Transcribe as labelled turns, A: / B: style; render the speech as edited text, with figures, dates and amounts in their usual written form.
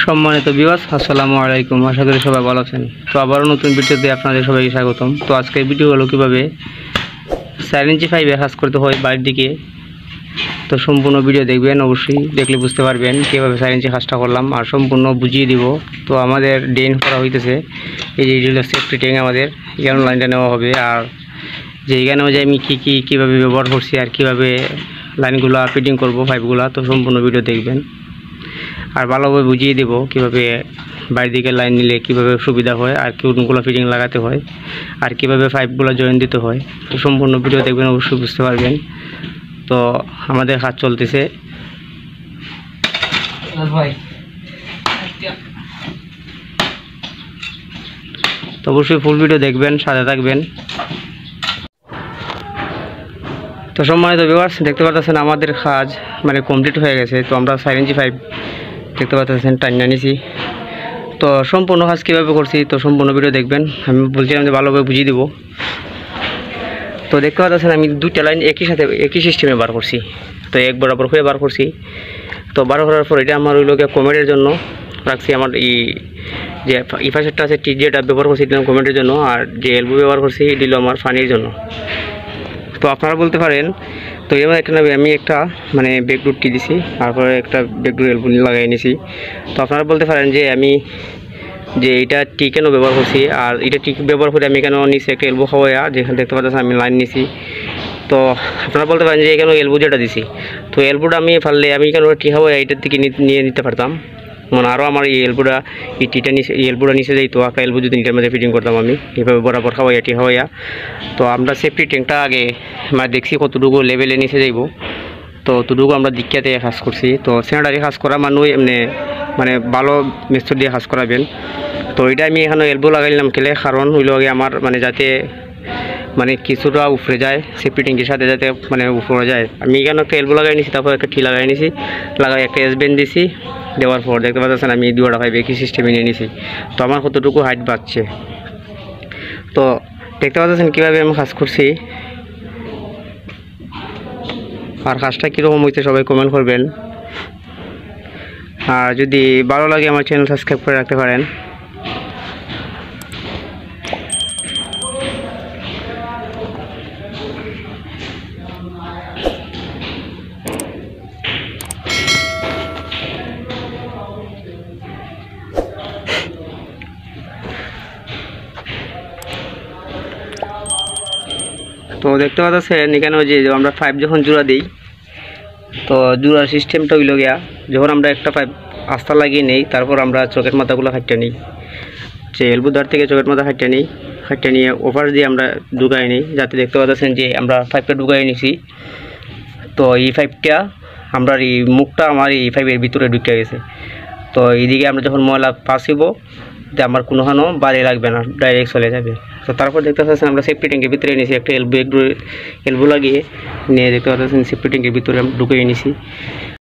A: সম্মানিত ভিউয়ার্স, আসসালামু আলাইকুম। আশা করি সবাই ভালো আছেন। তো আবারও নতুন ভিডিওতে আপনাদের সবাইকে স্বাগতম। তো আজকের ভিডিও হলো কীভাবে 4 ইঞ্চি পাইপে কাজ করতে হয় বাড়ির দিকে। তো সম্পূর্ণ ভিডিও দেখবেন, অবশ্যই দেখলে বুঝতে পারবেন কীভাবে 4 ইঞ্চি কাজটা করলাম আর সম্পূর্ণ বুঝিয়ে দিব। তো আমাদের ড্রেন করা হইতেছে, এই যে হলো সেফটি ট্যাঙ্ক, আমাদের এখানে লাইনটা নেওয়া হবে। আর যে এখানে যে আমি কীভাবে ব্যবহার করছি আর কীভাবে লাইনগুলো ফিটিং করব পাইপগুলো, তো সম্পূর্ণ ভিডিও দেখবেন আর ভালোভাবে বুঝিয়ে দেব কীভাবে বাইরের দিকে লাইন নিলে কীভাবে সুবিধা হয় আর কোনগুলো ফিটিং লাগাতে হয় আর কীভাবে পাইপগুলো জয়েন দিতে হয়। তো সম্পূর্ণ ভিডিও দেখবেন, অবশ্যই বুঝতে পারবেন। তো আমাদের কাজ চলতেছে। তো অবশ্যই ফুল ভিডিও দেখবেন, সাথে থাকবেন। তো সম্মানিত ভিউয়ার্স, দেখতে পাচ্ছেন আমাদের কাজ মানে কমপ্লিট হয়ে গেছে। তো আমরা 4 ইঞ্চি পাইপ দেখতে পাচ্ছেন টাইনা নিছি। তো সম্পূর্ণ কাজ কীভাবে করছি, তো সম্পূর্ণ ভিডিও দেখবেন। আমি বলছিলাম যে ভালোভাবে বুঝিয়ে দিব। তো দেখতে পাচ্ছেন আমি দুইটা লাইন একই সিস্টেমে বার করছি। তো এক বরাবর হয়ে বার করছি। তো বার করার পর এটা আমার ওই লোকের কমেন্টের জন্য রাখছি। আমার এই যে ইফাসেটটা আছে, যেটা ব্যবহার করছি এটা কমেন্টের জন্য, আর যে এলবো ব্যবহার করছি এটা হলো আমার পানির জন্য। তো আপনারা বলতে পারেন, তো এবার একটা আমি একটা মানে ব্যাকডোর টি দিছি, তারপরে একটা ব্যাকডোর এলবো লাগাই নিছি। তো আপনারা বলতে পারেন যে আমি যে এটা টি কেন ব্যবহার করছি, আর এটা টি ব্যবহার করে আমি কেন নিছি একটা এলবো খাওয়াইয়া, যেখানে দেখতে পাচ্ছেন আমি লাইন নিছি। তো আপনারা বলতে পারেন যে এখানে এলবো যেটা দিছি, তো এলবোটা আমি পারলে আমি কেন টি খাওয়াইয়া এটার দিকে নিয়ে নিতে পারতাম, মানে আরও আমার এই এলবোটা এই টিটা নিচে এই এলবোটা নিচে যাইতো। একটা এলবো যদি এটার মধ্যে ফিটিং করতাম আমি এভাবে বরাবর খাওয়াইয়া টি খাওয়াইয়া। তো আমরা সেফটি ট্যাঙ্কটা আগে মানে দেখছি কতটুকু লেভেলে নিচে যাইব। তো অতটুকু আমরা দীক্ষাতে কাজ করছি। তো সেনাটারি কাজ করা মানুষ এমনি মানে ভালো মিস্ত্রি দিয়ে কাজ করাবেন। তো এটা আমি এখানে এলবো লাগাইলাম কেলে, কারণ হইল আগে আমার মানে যাতে মানে কিছুটা উপরে যায়, সেফটি ট্যাঙ্কের সাথে যাতে মানে উপরে যায়। আমি এখানে একটা এলবো লাগাই নিছি, তারপর একটা টি লাগাই নিছি, লাগাই একটা এসবেন দিছি। দেওয়ার পর দেখতে পাচ্ছেন আমি দুটা পাইপ একই সিস্টেমে নিয়ে নিছি। তো আমার কতটুকু হাইট বাড়ছে, তো দেখতে পাচ্ছেন কীভাবে আমি কাজ করছি। আর কাজটা কীরকম হয়েছে সবাই কমেন্ট করবেন। আর যদি ভালো লাগে আমার চ্যানেল সাবস্ক্রাইব করে রাখতে পারেন। তো দেখতে পাচ্ছেন এখানে যে আমরা পাইপ যখন জোড়া দিই, তো জোড়ার সিস্টেমটা হইল গিয়া, যখন আমরা একটা পাইপ আস্থা লাগিয়ে নেই, তারপর আমরা চকের মাথাগুলো হাঁটতে নিই, যে এলবুদার থেকে চকের মাথা হাঁটতে নিয়ে ওভার দিয়ে আমরা ঢুকাই নিই, যাতে দেখতে পাচ্ছেন যে আমরা পাইপটা ঢুকাই নিছি। তো এই পাইপটা আমরা এই মুখটা আমার এই পাইপের ভিতরে ঢুকে গেছে। তো এইদিকে আমরা যখন ময়লা পাসিব, যে আমার কোনোখানেও বাড়ি লাগবে না, ডাইরেক্ট চলে যাবে। তো তারপর দেখতে পাচ্ছেন আমরা সেফটি ট্যাঙ্কের ভিতরে নিয়েছি একটা এলবো লাগিয়ে নিয়ে দেখতে পাচ্ছেন সেফটি ট্যাঙ্কের ভিতরে ঢুকিয়ে নিয়েছি।